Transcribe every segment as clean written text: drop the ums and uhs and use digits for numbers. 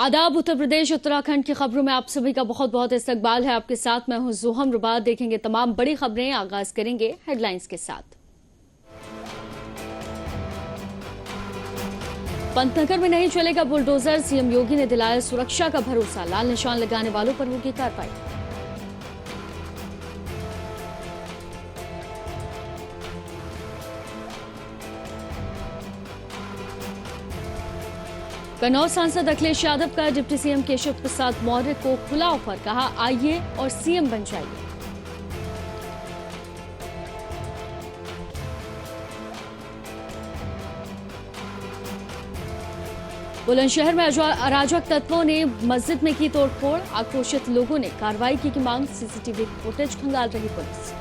आदाब। उत्तर प्रदेश उत्तराखंड की खबरों में आप सभी का बहुत बहुत इस्तकबाल है। आपके साथ मैं हूं जोहम रुबा। देखेंगे तमाम बड़ी खबरें। आगाज करेंगे हेडलाइंस के साथ। पंतनगर में नहीं चलेगा बुलडोजर, सीएम योगी ने दिलाया सुरक्षा का भरोसा। लाल निशान लगाने वालों पर होगी कार्रवाई। कन्नौज सांसद अखिलेश यादव का डिप्टी सीएम केशव प्रसाद मौर्य को खुला ऑफर, कहा आइए और सीएम बन जाइए। बुलंदशहर में अराजक तत्वों ने मस्जिद में की तोड़फोड़, आक्रोशित लोगों ने कार्रवाई की मांग। सीसीटीवी फुटेज खंगाल रही पुलिस।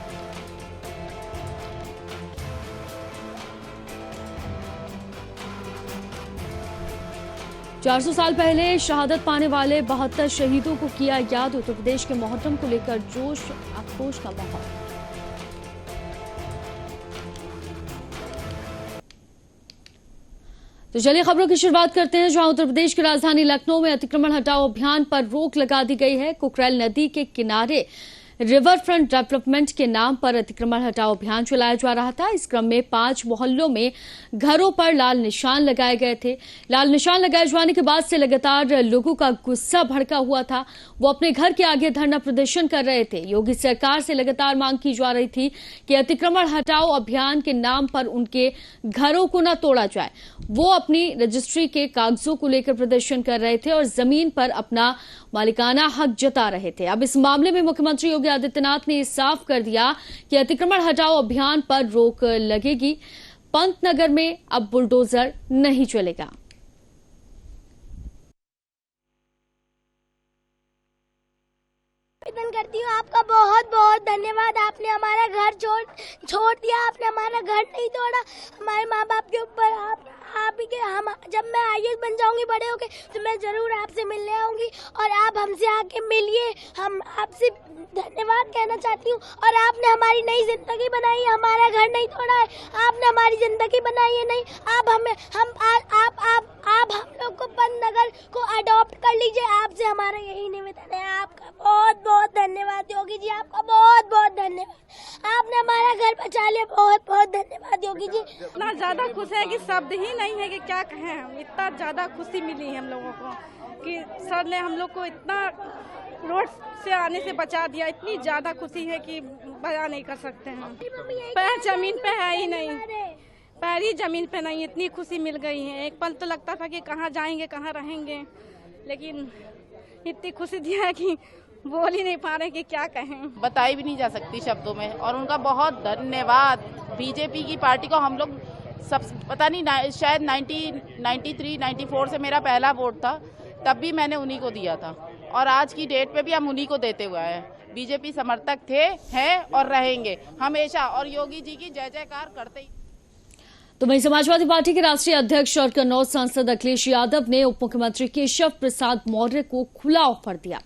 चार 400 साल पहले शहादत पाने वाले 72 शहीदों को किया याद। उत्तर प्रदेश के मुहर्रम को लेकर जोश आक्रोश का माहौल। तो चलिए खबरों की शुरुआत करते हैं, जहां उत्तर प्रदेश की राजधानी लखनऊ में अतिक्रमण हटाओ अभियान पर रोक लगा दी गई है। कुकरेल नदी के किनारे रिवर फ्रंट डेवलपमेंट के नाम पर अतिक्रमण हटाओ अभियान चलाया जा रहा था। इस क्रम में 5 मोहल्लों में घरों पर लाल निशान लगाए गए थे। लाल निशान लगाए जाने के बाद से लगातार लोगों का गुस्सा भड़का हुआ था। वो अपने घर के आगे धरना प्रदर्शन कर रहे थे। योगी सरकार से लगातार मांग की जा रही थी कि अतिक्रमण हटाओ अभियान के नाम पर उनके घरों को न तोड़ा जाए। वो अपनी रजिस्ट्री के कागजों को लेकर प्रदर्शन कर रहे थे और जमीन पर अपना मालिकाना हक जता रहे थे। अब इस मामले में मुख्यमंत्री योगी आदित्यनाथ ने साफ कर दिया कि अतिक्रमण हटाओ अभियान पर रोक लगेगी। पंतनगर में अब बुलडोजर नहीं चलेगा। करती हूँ, आपका बहुत बहुत धन्यवाद। आपने हमारा घर छोड़ दिया, आपने हमारा घर नहीं तोड़ा। हमारे माँ बाप के ऊपर आप ही के हम जब मैं आईएएस बन जाऊंगी बड़े होके तो मैं जरूर आपसे मिलने आऊंगी और आप हमसे आके मिलिए। हम आपसे धन्यवाद कहना चाहती हूँ। और आपने हमारी नई जिंदगी बनाई है, हमारा घर नहीं तोड़ा है, आपने हमारी जिंदगी बनाई है। नहीं, आप हम लोग को पंतनगर को अडॉप्ट कर लीजिए। आपसे हमारा यही निवेदन है। आपका बहुत बहुत धन्यवाद योगी जी, आपका बहुत बहुत धन्यवाद। आपने हमारा घर बचा लिया, बहुत बहुत धन्यवाद योगी जी। इतना ज्यादा खुश है कि शब्द ही नहीं है कि क्या कहें हम। इतना ज्यादा खुशी मिली है हम लोगों को कि सर ने हम लोग को इतना रोड से आने से बचा दिया। इतनी ज्यादा खुशी है कि बयान नहीं कर सकते हैं। पैर जमीन पे है ही नहीं, पैर ही जमीन पे नहीं। इतनी खुशी मिल गई है। एक पल तो लगता था कि कहाँ जाएंगे कहाँ रहेंगे, लेकिन इतनी खुशी दिया है कि बोल ही नहीं पा रहे कि क्या कहें। बताई भी नहीं जा सकती शब्दों में। और उनका बहुत धन्यवाद। बीजेपी की पार्टी को हम लोग सब पता नहीं, शायद 1993-94 से मेरा पहला वोट था, तब भी मैंने उन्हीं को दिया था और आज की डेट पे भी हम उन्हीं को देते हुए आए हैं। बीजेपी समर्थक थे, हैं और रहेंगे हमेशा, और योगी जी की जय जयकार करते ही। तो वहीं समाजवादी पार्टी के राष्ट्रीय अध्यक्ष और कन्नौज सांसद अखिलेश यादव ने उप मुख्यमंत्री केशव प्रसाद मौर्य को खुला ऑफर दिया।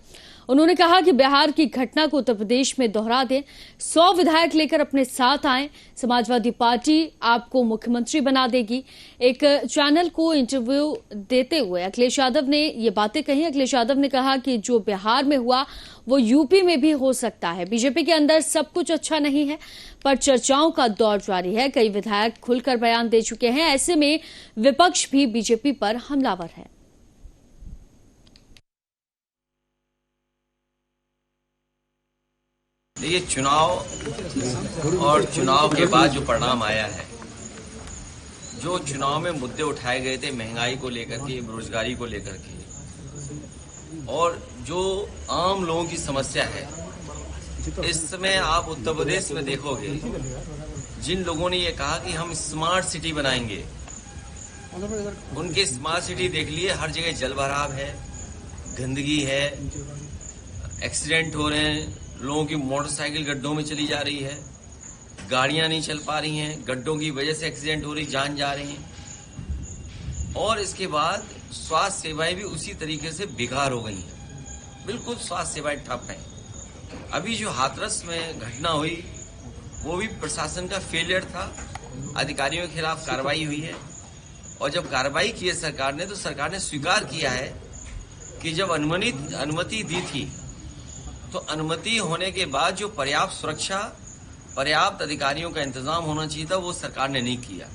उन्होंने कहा कि बिहार की घटना को उत्तर प्रदेश में दोहरा दें, 100 विधायक लेकर अपने साथ आएं, समाजवादी पार्टी आपको मुख्यमंत्री बना देगी। एक चैनल को इंटरव्यू देते हुए अखिलेश यादव ने ये बातें कही। अखिलेश यादव ने कहा कि जो बिहार में हुआ वो यूपी में भी हो सकता है। बीजेपी के अंदर सब कुछ अच्छा नहीं है, पर चर्चाओं का दौर जारी है। कई विधायक खुलकर बयान दे चुके हैं। ऐसे में विपक्ष भी बीजेपी पर हमलावर है। देखिए, चुनाव और चुनाव के बाद जो परिणाम आया है, जो चुनाव में मुद्दे उठाए गए थे महंगाई को लेकर के, बेरोजगारी को लेकर के, और जो आम लोगों की समस्या है, इस समय आप उत्तर प्रदेश में देखोगे जिन लोगों ने ये कहा कि हम स्मार्ट सिटी बनाएंगे, उनके स्मार्ट सिटी देख लिए हर जगह जलभराव है, गंदगी है, एक्सीडेंट हो रहे हैं, लोगों की मोटरसाइकिल गड्ढों में चली जा रही है, गाड़ियां नहीं चल पा रही हैं, गड्ढों की वजह से एक्सीडेंट हो रही, जान जा रही हैं। और इसके बाद स्वास्थ्य सेवाएं भी उसी तरीके से बेकार हो गई हैं। बिल्कुल स्वास्थ्य सेवाएं ठप हैं। अभी जो हाथरस में घटना हुई वो भी प्रशासन का फेलियर था। अधिकारियों के खिलाफ कार्रवाई हुई है और जब कार्रवाई की है सरकार ने, तो सरकार ने स्वीकार किया है कि जब अनुमति दी थी तो अनुमति होने के बाद जो पर्याप्त सुरक्षा, पर्याप्त अधिकारियों का इंतजाम होना चाहिए था, वो सरकार ने नहीं किया।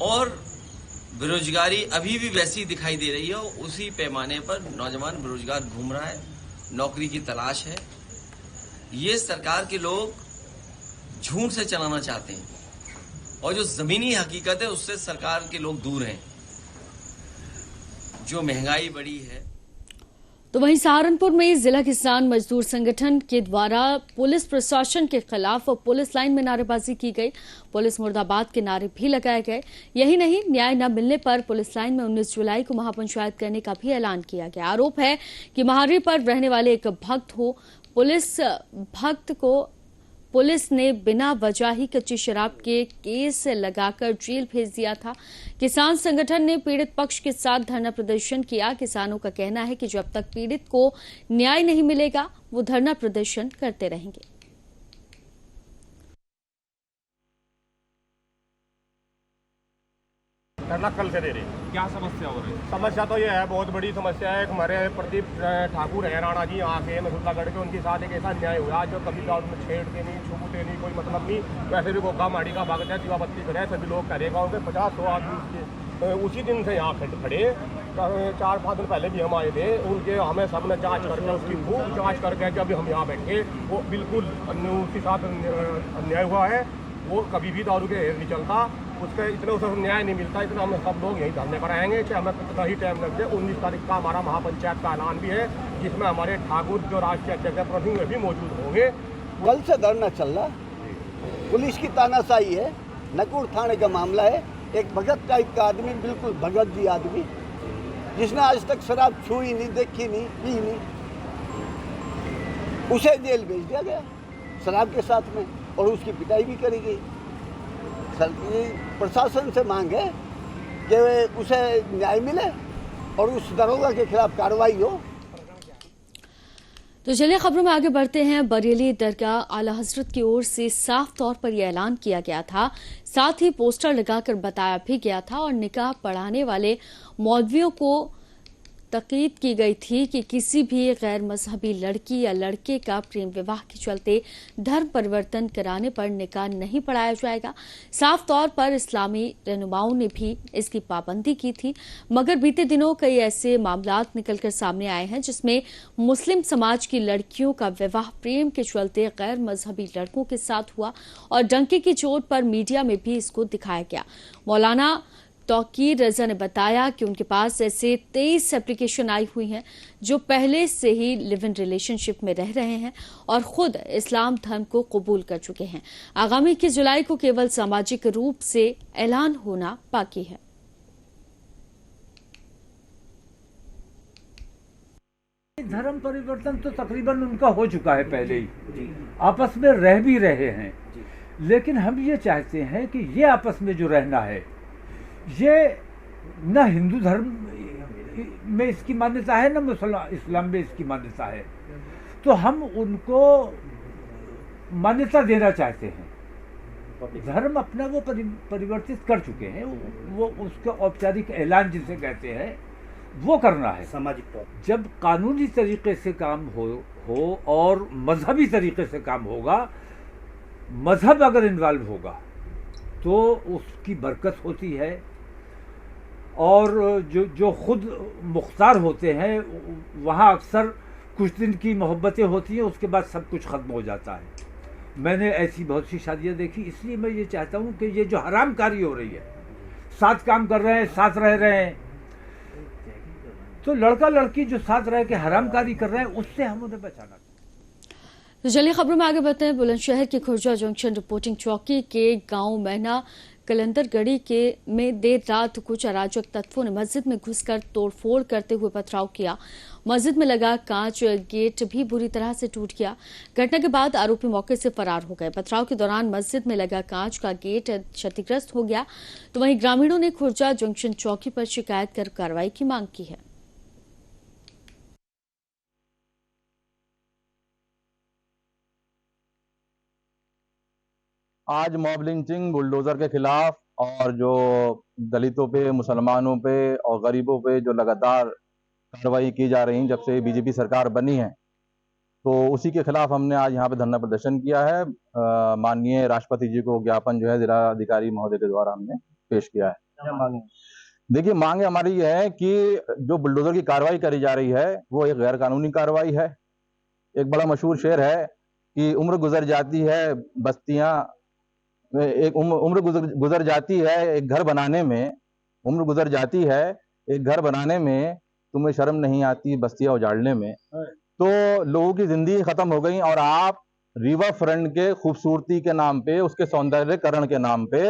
और बेरोजगारी अभी भी वैसी दिखाई दे रही है। उसी पैमाने पर नौजवान बेरोजगार घूम रहा है, नौकरी की तलाश है। ये सरकार के लोग झूठ से चलाना चाहते हैं और जो जमीनी हकीकत है उससे सरकार के लोग दूर हैं। जो महंगाई बढ़ी है। तो वहीं सहारनपुर में जिला किसान मजदूर संगठन के द्वारा पुलिस प्रशासन के खिलाफ पुलिस लाइन में नारेबाजी की गई। पुलिस मुर्दाबाद के नारे भी लगाए गए। यही नहीं, न्याय न मिलने पर पुलिस लाइन में 19 जुलाई को महापंचायत करने का भी ऐलान किया गया। आरोप है कि महारी पर रहने वाले एक भक्त हो, पुलिस भक्त को पुलिस ने बिना वजह ही कच्ची शराब के केस लगाकर जेल भेज दिया था। किसान संगठन ने पीड़ित पक्ष के साथ धरना प्रदर्शन किया। किसानों का कहना है कि जब तक पीड़ित को न्याय नहीं मिलेगा वो धरना प्रदर्शन करते रहेंगे। धरना कल से दे रहे हैं। क्या समस्या हो रही है? समस्या तो ये है, बहुत बड़ी समस्या है। हमारे प्रदीप ठाकुर है राणा जी, यहाँ के मसूलागढ़ के, उनके साथ एक ऐसा न्याय हुआ जो कभी गाँव में छेड़ते नहीं, छूते नहीं, कोई मतलब नहीं। वैसे भी गोगा माड़ी का भागत है, दीवाबत्ती करे, सभी लोग करे गाँव के 50-100 आदमी उसी दिन से यहाँ खड़े। 4-5 दिन पहले भी हम आए थे, उनके हमें सबने जाँच करके, उसकी खूब जाँच करके जब हम यहाँ बैठे, वो बिल्कुल उसके साथ अन्याय हुआ है। वो कभी भी दारू के हेर नहीं चलता, उसके इतना उसे न्याय नहीं मिलता। इतना हम सब लोग यहीं धरने पर आएंगे, चाहे हमें कितना ही टाइम लग जाए। 19 तारीख का हमारा महापंचायत का ऐलान भी है, जिसमें हमारे ठाकुर जो राष्ट्रीय अध्यक्ष प्रतिनिधि भी मौजूद होंगे। कल से धरना चल रहा, पुलिस की तानाशाही है। नकुर थाने का मामला है। एक भगत टाइप का आदमी, बिल्कुल भगत जी आदमी, जिसने आज तक शराब छुई नहीं, देखी नहीं, पी नहीं, उसे जेल भेज दिया गया शराब के साथ में, और उसकी पिटाई भी करी गई। प्रशासन से मांग है कि उसे न्याय मिले और उस दरोगा के खिलाफ कार्रवाई हो। तो चलिए खबरों में आगे बढ़ते हैं। बरेली दरगाह आला हजरत की ओर से साफ तौर पर यह ऐलान किया गया था, साथ ही पोस्टर लगाकर बताया भी गया था और निकाह पढ़ाने वाले मौलवियों को ताकीद की गई थी कि किसी भी गैर मजहबी लड़की या लड़के का प्रेम विवाह के चलते धर्म परिवर्तन कराने पर निकाह नहीं पढ़ाया जाएगा। साफ तौर पर इस्लामी रहनुमाओं ने भी इसकी पाबंदी की थी, मगर बीते दिनों कई ऐसे मामलात निकलकर सामने आए हैं जिसमें मुस्लिम समाज की लड़कियों का विवाह प्रेम के चलते गैर मजहबी लड़कों के साथ हुआ और डंके की चोट पर मीडिया में भी इसको दिखाया गया। मौलाना तौकीर रजा ने बताया कि उनके पास ऐसे 23 एप्लीकेशन आई हुई हैं जो पहले से ही लिव इन रिलेशनशिप में रह रहे हैं और खुद इस्लाम धर्म को कबूल कर चुके हैं। आगामी 21 जुलाई को केवल सामाजिक रूप से ऐलान होना बाकी है। धर्म परिवर्तन तो तकरीबन उनका हो चुका है, पहले ही आपस में रह भी रहे हैं, लेकिन हम ये चाहते हैं कि ये आपस में जो रहना है, ये न हिंदू धर्म में इसकी मान्यता है, न इस्लाम में इसकी मान्यता है, तो हम उनको मान्यता देना चाहते हैं। धर्म अपना वो परिवर्तित कर चुके हैं, वो उसका औपचारिक ऐलान जिसे कहते हैं वो करना है सामाजिक तौर। जब कानूनी तरीके से काम हो और मजहबी तरीके से काम होगा, मजहब अगर इन्वॉल्व होगा तो उसकी बरकत होती है, और जो खुद मुख्तार होते हैं वहाँ अक्सर कुछ दिन की मोहब्बतें होती हैं, उसके बाद सब कुछ ख़त्म हो जाता है। मैंने ऐसी बहुत सी शादियाँ देखी, इसलिए मैं ये चाहता हूँ कि ये जो हरामकारी हो रही है, साथ काम कर रहे हैं, साथ रह रहे हैं, तो लड़का लड़की जो साथ रह के हरामकारी कर रहे हैं, उससे हम उन्हें बचाना। तो चलिए खबरों में आगे बढ़ते हैं। बुलंदशहर के खुर्जा जंक्शन रिपोर्टिंग चौकी के गांव महना कलंदरगढ़ी के में देर रात कुछ अराजक तत्वों ने मस्जिद में घुसकर तोड़फोड़ करते हुए पथराव किया। मस्जिद में लगा कांच गेट भी बुरी तरह से टूट गया। घटना के बाद आरोपी मौके से फरार हो गए। पथराव के दौरान मस्जिद में लगा कांच का गेट क्षतिग्रस्त हो गया। तो वहीं ग्रामीणों ने खुर्जा जंक्शन चौकी पर शिकायत कर कार्रवाई की मांग की है। आज मॉब लिंचिंग बुलडोजर के खिलाफ और जो दलितों पे, मुसलमानों पे और गरीबों पे जो लगातार कार्रवाई की जा रही जब से बीजेपी सरकार बनी है, तो उसी के खिलाफ हमने आज यहाँ पे धरना प्रदर्शन किया है। माननीय राष्ट्रपति जी को ज्ञापन जो है जिला अधिकारी महोदय के द्वारा हमने पेश किया है। क्या मांगे? देखिए, मांगे हमारी ये है कि जो बुलडोजर की कार्रवाई करी जा रही है वो एक गैर कानूनी कार्रवाई है। एक बड़ा मशहूर शेर है कि उम्र गुजर जाती है बस्तियां, एक उम्र गुजर जाती है एक घर बनाने में, उम्र गुजर जाती है एक घर बनाने में, तुम्हें शर्म नहीं आती बस्तियां उजाड़ने में। तो लोगों की जिंदगी खत्म हो गई और आप रिवर फ्रंट के खूबसूरती के नाम पे, उसके सौंदर्यकरण के नाम पे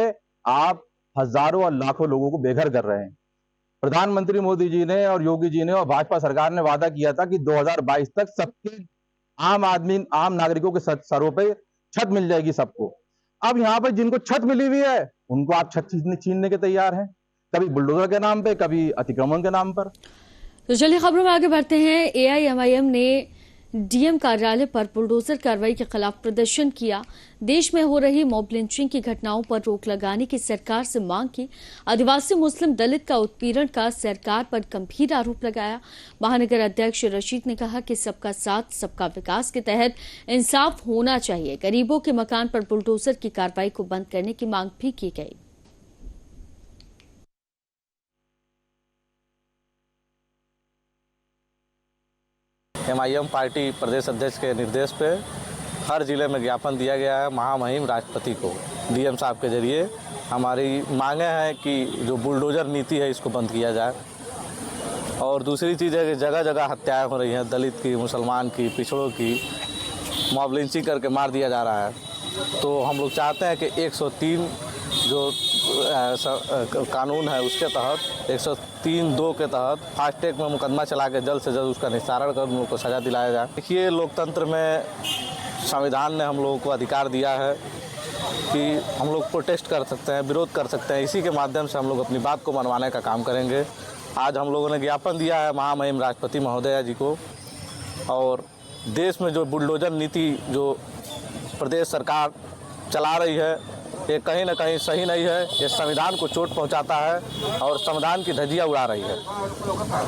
आप हजारों और लाखों लोगों को बेघर कर रहे हैं। प्रधानमंत्री मोदी जी ने और योगी जी ने और भाजपा सरकार ने वादा किया था कि 2022 तक सबके आम नागरिकों के सरों पे छत मिल जाएगी सबको। अब यहाँ पर जिनको छत मिली हुई है उनको आप छत छीनने के तैयार हैं, कभी बुलडोजर के नाम पे, कभी अतिक्रमण के नाम पर। तो चलिए खबरों में आगे बढ़ते हैं। एआईएमआईएम ने डीएम कार्यालय पर बुलडोजर कार्रवाई के खिलाफ प्रदर्शन किया। देश में हो रही मॉब लिंचिंग की घटनाओं पर रोक लगाने की सरकार से मांग की। आदिवासी मुस्लिम दलित का उत्पीड़न का सरकार पर गंभीर आरोप लगाया। महानगर अध्यक्ष रशीद ने कहा कि सबका साथ सबका विकास के तहत इंसाफ होना चाहिए। गरीबों के मकान पर बुलडोजर की कार्रवाई को बंद करने की मांग भी की गई। एमआईएम पार्टी प्रदेश अध्यक्ष के निर्देश पे हर जिले में ज्ञापन दिया गया है महामहिम राष्ट्रपति को। डीएम साहब के जरिए हमारी मांगे हैं कि जो बुलडोजर नीति है इसको बंद किया जाए। और दूसरी चीज़ है कि जगह जगह हत्याएं हो रही हैं, दलित की, मुसलमान की, पिछड़ों की, मॉब लिंचिंग करके मार दिया जा रहा है। तो हम लोग चाहते हैं कि 103 जो कानून है उसके तहत 103(2) के तहत फास्ट ट्रैक में मुकदमा चला के जल्द से जल्द उसका निस्तारण कर उन लोगों को सज़ा दिलाया जाए। देखिए, लोकतंत्र में संविधान ने हम लोगों को अधिकार दिया है कि हम लोग प्रोटेस्ट कर सकते हैं, विरोध कर सकते हैं। इसी के माध्यम से हम लोग अपनी बात को मनवाने का काम करेंगे। आज हम लोगों ने ज्ञापन दिया है महामहिम राष्ट्रपति महोदया जी को। और देश में जो बुलडोजर नीति जो प्रदेश सरकार चला रही है ये कहीं ना कहीं सही नहीं है। ये संविधान को चोट पहुंचाता है और संविधान की धज्जियां उड़ा रही है।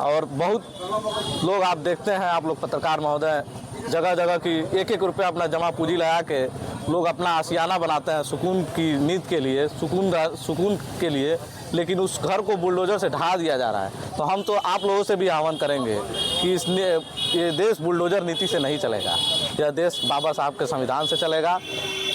और बहुत लोग आप देखते हैं, आप लोग पत्रकार महोदय, जगह जगह की 1-1 रुपया अपना जमा पूंजी लगा के लोग अपना आशियाना बनाते हैं सुकून की नींद के लिए, सुकून के लिए, लेकिन उस घर को बुलडोजर से ढा दिया जा रहा है। तो हम तो आप लोगों से भी आह्वान करेंगे कि ये देश बुलडोजर नीति से नहीं चलेगा। यह देश बाबा साहब के संविधान से चलेगा।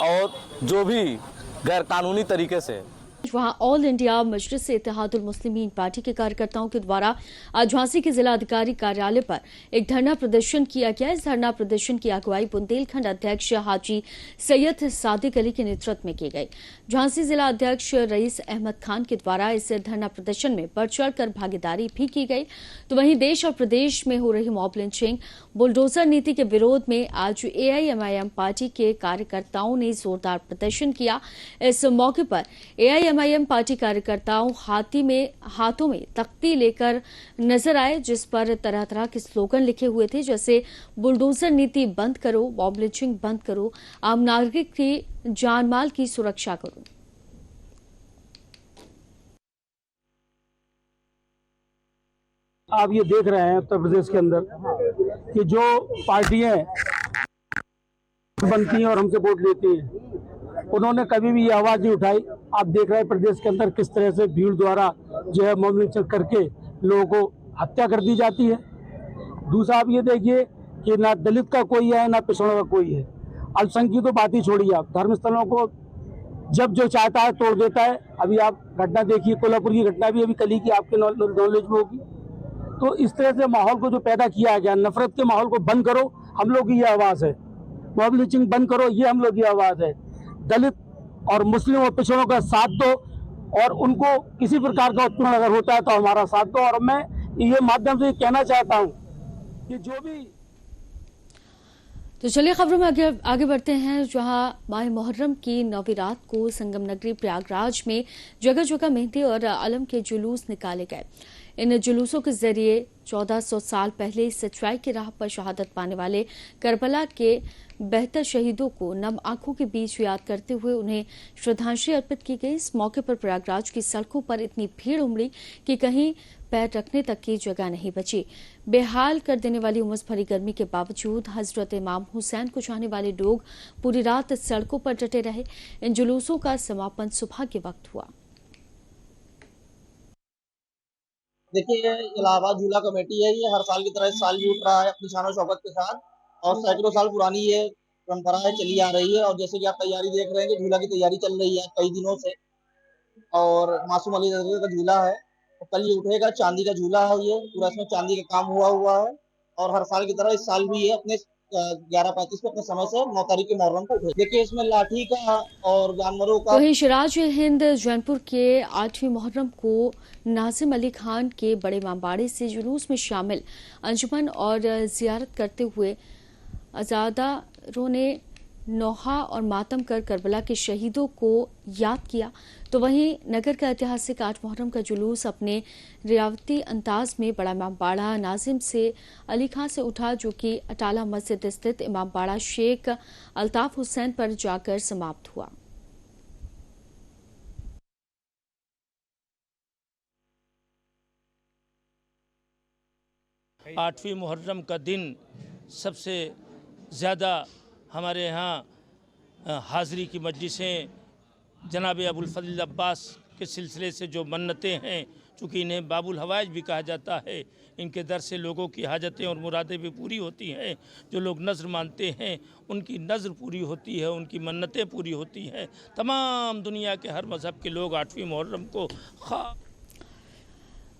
और जो भी गैर कानूनी तरीके से वहां ऑल इंडिया मजलिस इत्तेहादुल मुस्लिमीन पार्टी के कार्यकर्ताओं के द्वारा आज झांसी के जिला अधिकारी कार्यालय पर एक धरना प्रदर्शन किया गया। इस धरना प्रदर्शन की अगुवाई बुंदेलखंड अध्यक्ष हाजी सैयद सादिक अली के नेतृत्व में की गई। झांसी जिला अध्यक्ष रईस अहमद खान के द्वारा इस धरना प्रदर्शन में बढ़ चढ़कर भागीदारी भी की गई। तो वहीं देश और प्रदेश में हो रही मॉब लिंचिंग, बुलडोजर नीति के विरोध में आज एआईएमआईएम पार्टी के कार्यकर्ताओं ने जोरदार प्रदर्शन किया। इस मौके पर एआईएमआईएम पार्टी कार्यकर्ताओं हाथों में तख्ती लेकर नजर आए, जिस पर तरह तरह के स्लोगन लिखे हुए थे, जैसे बुलडोजर नीति बंद करो, मॉब लिंचिंग बंद करो, आम नागरिक की जान माल की सुरक्षा करो। आप ये देख रहे हैं उत्तर प्रदेश के अंदर कि जो पार्टियां बनती हैं और हमसे वोट लेती हैं, उन्होंने कभी भी ये आवाज नहीं उठाई। आप देख रहे हैं प्रदेश के अंदर किस तरह से भीड़ द्वारा जो है मॉब लिंचिंग करके लोगों को हत्या कर दी जाती है। दूसरा आप ये देखिए कि ना दलित का कोई है ना पिछड़ों का कोई है। अल्पसंख्यक तो बात ही छोड़िए, आप धर्मस्थलों को जब जो चाहता है तोड़ देता है। अभी आप घटना देखिए, कोल्हापुर की घटना भी अभी कल ही की आपके नॉलेज में होगी। तो इस तरह से माहौल को जो पैदा किया गया, नफरत के माहौल को बंद करो, हम लोग की ये आवाज़ है। मॉब लिंचिंग बंद करो, ये हम लोग की आवाज़ है। दलित और मुस्लिम और पिछड़ों का साथ दो और उनको किसी प्रकार का उत्पीड़न अगर होता है तो हमारा साथ दो। और मैं ये माध्यम से कहना चाहता हूँ कि जो भी। तो चलिए खबरों में आगे बढ़ते हैं, जहां माह मुहर्रम की 9वीं रात को संगम नगरी प्रयागराज में जगह जगह मेहंदी और अलम के जुलूस निकाले गए। इन जुलूसों के जरिए 1400 साल पहले सच्चाई की राह पर शहादत पाने वाले करबला के बेहतर शहीदों को नम आंखों के बीच याद करते हुए उन्हें श्रद्धांजलि अर्पित की गई। इस मौके पर प्रयागराज की सड़कों पर इतनी भीड़ उमड़ी कि कहीं पैर रखने तक की जगह नहीं बची। बेहाल कर देने वाली उमस भरी गर्मी के बावजूद हजरत इमाम हुसैन को चाहने वाले लोग पूरी रात सड़कों पर डटे रहे। इन जुलूसों का समापन सुबह के वक्त हुआ। देखिए, इलाहाबाद झूला कमेटी है, ये हर साल की तरह इस साल भी उठ रहा है अपनी शान शौकत के साथ, और सैकड़ों साल पुरानी ये परंपरा है, चली आ रही है। और जैसे कि आप तैयारी देख रहे हैं कि झूला की तैयारी चल रही है कई दिनों से, और मासूम अली का झूला है, तो कल ये उठेगा। चांदी का झूला है, ये पूरा इसमें चांदी का काम हुआ है, और हर साल की तरह इस साल भी ये अपने 11:35 पे अपने समय से 9 तारीख के मुहर्रम को उठे। देखिए, इसमें लाठी का और जानवरों का। वहीं सिराज हिंद जौनपुर के 8वीं मुहर्रम को नाजिम अली खान के बड़े इमामबाड़े से जुलूस में शामिल अंजुमन और जियारत करते हुए अजादारों ने नौहा और मातम कर करबला के शहीदों को याद किया। तो वहीं नगर का ऐतिहासिक 8 मुहर्रम का जुलूस अपने रियावती अंदाज में बड़ा इमामबाड़ा नाजिम से अली खां से उठा, जो कि अटाला मस्जिद स्थित इमामबाड़ा शेख अल्ताफ हुसैन पर जाकर समाप्त हुआ। आठवीं मुहर्रम का दिन सबसे ज़्यादा हमारे यहाँ हाज़री की मजलिसें जनाब अबुल फजल अब्बास के सिलसिले से जो मन्नतें हैं, चूँकि इन्हें बाबुल हवाइज भी कहा जाता है, इनके दर से लोगों की हाजतें और मुरादें भी पूरी होती हैं। जो लोग नज़र मानते हैं उनकी नज़र पूरी होती है, उनकी मन्नतें पूरी होती हैं। तमाम दुनिया के हर मज़हब के लोग 8वीं मुहर्रम को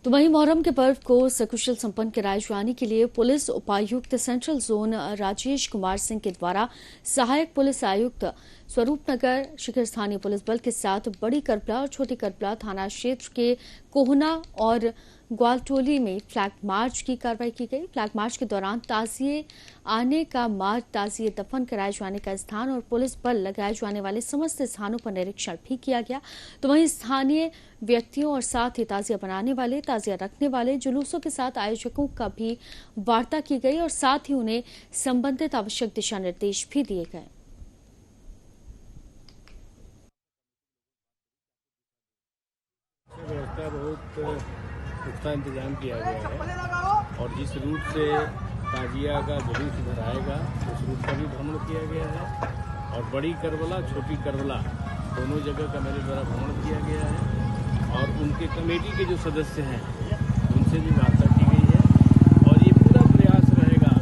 तो वहीं मुहर्रम के पर्व को सकुशल संपन्न कराए जाने के लिए पुलिस उपायुक्त सेंट्रल जोन राजेश कुमार सिंह के द्वारा सहायक पुलिस आयुक्त स्वरूपनगर शिखर स्थानीय पुलिस बल के साथ बड़ी करबला और छोटी करबला थाना क्षेत्र के कोहना और ग्वालटोली में फ्लैग मार्च की कार्रवाई की गई। फ्लैग मार्च के दौरान ताजिए आने का मार्ग, ताजिए दफन कराए जाने का स्थान और पुलिस बल लगाए जाने वाले समस्त स्थानों पर निरीक्षण भी किया गया। तो वहीं स्थानीय व्यक्तियों और साथ ही ताजिया बनाने वाले, ताजिया रखने वाले जुलूसों के साथ आयोजकों का भी वार्ता की गई और साथ ही उन्हें संबंधित आवश्यक दिशा निर्देश भी दिए गए। व्यवस्था बहुत पुख्ता इंतजाम किया गया है, और जिस रूट से ताजिया का जुलूस इधर आएगा उस रूट का भी भ्रमण किया गया है, और बड़ी करबला छोटी करबला दोनों जगह का मेरे द्वारा भ्रमण किया गया है, और उनके कमेटी के जो सदस्य हैं उनसे भी वार्ता की गई है, और ये पूरा प्रयास रहेगा।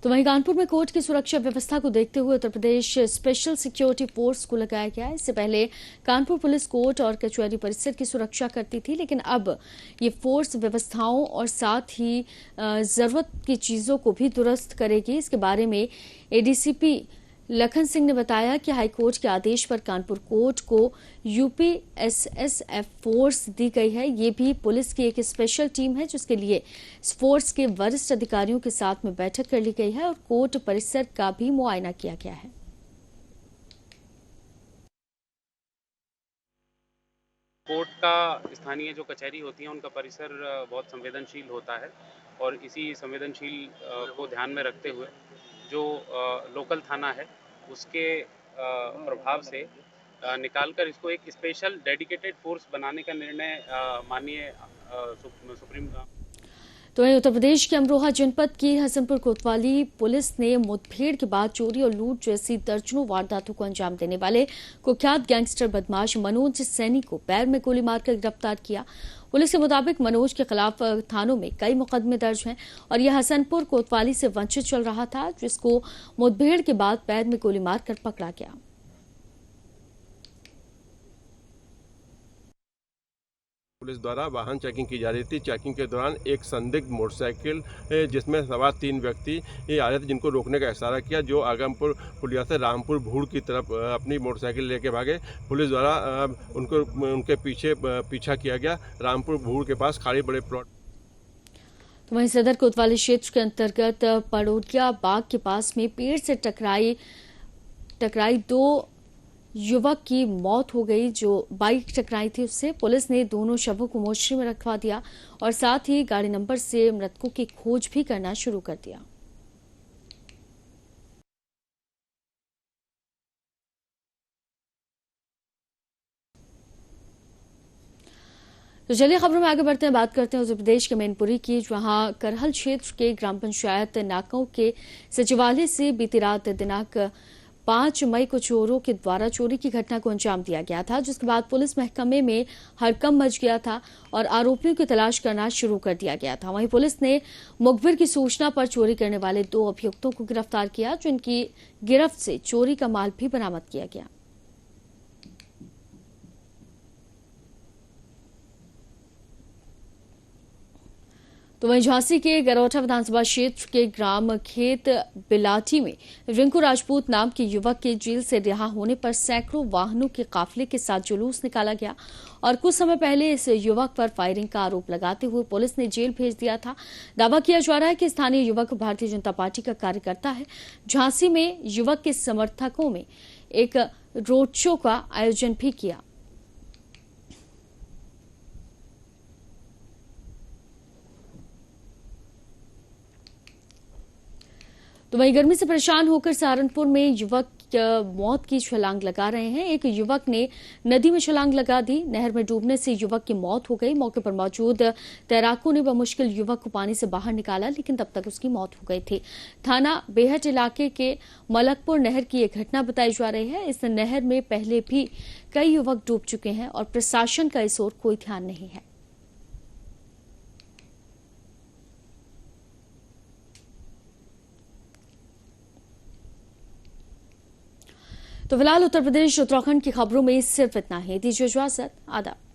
तो वहीं कानपुर में कोर्ट की सुरक्षा व्यवस्था को देखते हुए Uttar Pradesh special security force को लगाया गया है। इससे पहले कानपुर पुलिस कोर्ट और कचहरी परिसर की सुरक्षा करती थी, लेकिन अब ये फोर्स व्यवस्थाओं और साथ ही जरूरत की चीजों को भी दुरुस्त करेगी। इसके बारे में एडीसीपी लखन सिंह ने बताया कि हाईकोर्ट के आदेश पर कानपुर कोर्ट को यूपी एसएसएफ फोर्स दी गई है। ये भी पुलिस की एक स्पेशल टीम है, जिसके लिए इस फोर्स के वरिष्ठ अधिकारियों के साथ में बैठक कर ली गई है और कोर्ट परिसर का भी मुआयना किया गया है। कोर्ट का स्थानीय जो कचहरी होती है उनका परिसर बहुत संवेदनशील होता है, और इसी संवेदनशील को ध्यान में रखते हुए जो लोकल थाना है उसके प्रभाव से निकालकर इसको एक स्पेशल डेडिकेटेड फोर्स बनाने का निर्णय माननीय सुप्रीम। तो वहीं उत्तर प्रदेश के अमरोहा जनपद की हसनपुर कोतवाली पुलिस ने मुठभेड़ के बाद चोरी और लूट जैसी दर्जनों वारदातों को अंजाम देने वाले कुख्यात गैंगस्टर बदमाश मनोज सैनी को पैर में गोली मारकर गिरफ्तार किया। पुलिस के मुताबिक मनोज के खिलाफ थानों में कई मुकदमे दर्ज हैं और यह हसनपुर कोतवाली से वंचित चल रहा था, जिसको मुठभेड़ के बाद पैर में गोली मारकर पकड़ा गया। पुलिस द्वारा वाहन चेकिंग की जा रही थी। चेकिंग के दौरान एक संदिग्ध मोटरसाइकिल जिसमें सवार 3 व्यक्ति आ रहे थे, जिनको रोकने का इशारा किया, जो आगमपुर पुलिया से रामपुर भूड़ की तरफ अपनी मोटरसाइकिल लेके भागे। पुलिस द्वारा उनके पीछा किया गया। रामपुर भूड़ के पास खाड़ी बड़े प्लॉट। तो वहीं सदर कोतवाली क्षेत्र के अंतर्गत पड़ोटिया बाग के पास में पेड़ से टकराई 2 युवक की मौत हो गई। जो बाइक टकराई थी उससे पुलिस ने दोनों शवों को मोर्चरी में रखवा दिया और साथ ही गाड़ी नंबर से मृतकों की खोज भी करना शुरू कर दिया। तो चलिए खबरों में आगे बढ़ते हैं, बात करते हैं उत्तर प्रदेश के मैनपुरी की, जहां करहल क्षेत्र के ग्राम पंचायत नाकों के सचिवालय से बीती रात दिनांक 5 मई को चोरों के द्वारा चोरी की घटना को अंजाम दिया गया था, जिसके बाद पुलिस महकमे में हड़कंप मच गया था और आरोपियों की तलाश करना शुरू कर दिया गया था। वहीं पुलिस ने मुखबिर की सूचना पर चोरी करने वाले 2 अभियुक्तों को गिरफ्तार किया, जिनकी गिरफ्त से चोरी का माल भी बरामद किया गया। तो वहीं झांसी के गरौठा विधानसभा क्षेत्र के ग्राम खेत बिलाटी में रिंकू राजपूत नाम के युवक के जेल से रिहा होने पर सैकड़ों वाहनों के काफिले के साथ जुलूस निकाला गया और कुछ समय पहले इस युवक पर फायरिंग का आरोप लगाते हुए पुलिस ने जेल भेज दिया था। दावा किया जा रहा है कि स्थानीय युवक भारतीय जनता पार्टी का कार्यकर्ता है। झांसी में युवक के समर्थकों में एक रोड शो का आयोजन भी किया। तो वहीं गर्मी से परेशान होकर सहारनपुर में युवक मौत की छलांग लगा रहे हैं। एक युवक ने नदी में छलांग लगा दी। नहर में डूबने से युवक की मौत हो गई। मौके पर मौजूद तैराकों ने बमुश्किल युवक को पानी से बाहर निकाला, लेकिन तब तक उसकी मौत हो गई थी। थाना बेहट इलाके के मलकपुर नहर की एक घटना बताई जा रही है। इस नहर में पहले भी कई युवक डूब चुके हैं और प्रशासन का इस ओर कोई ध्यान नहीं है। तो फिलहाल उत्तर प्रदेश उत्तराखंड की खबरों में सिर्फ इतना ही। दीजिए इजाजत। आदाब।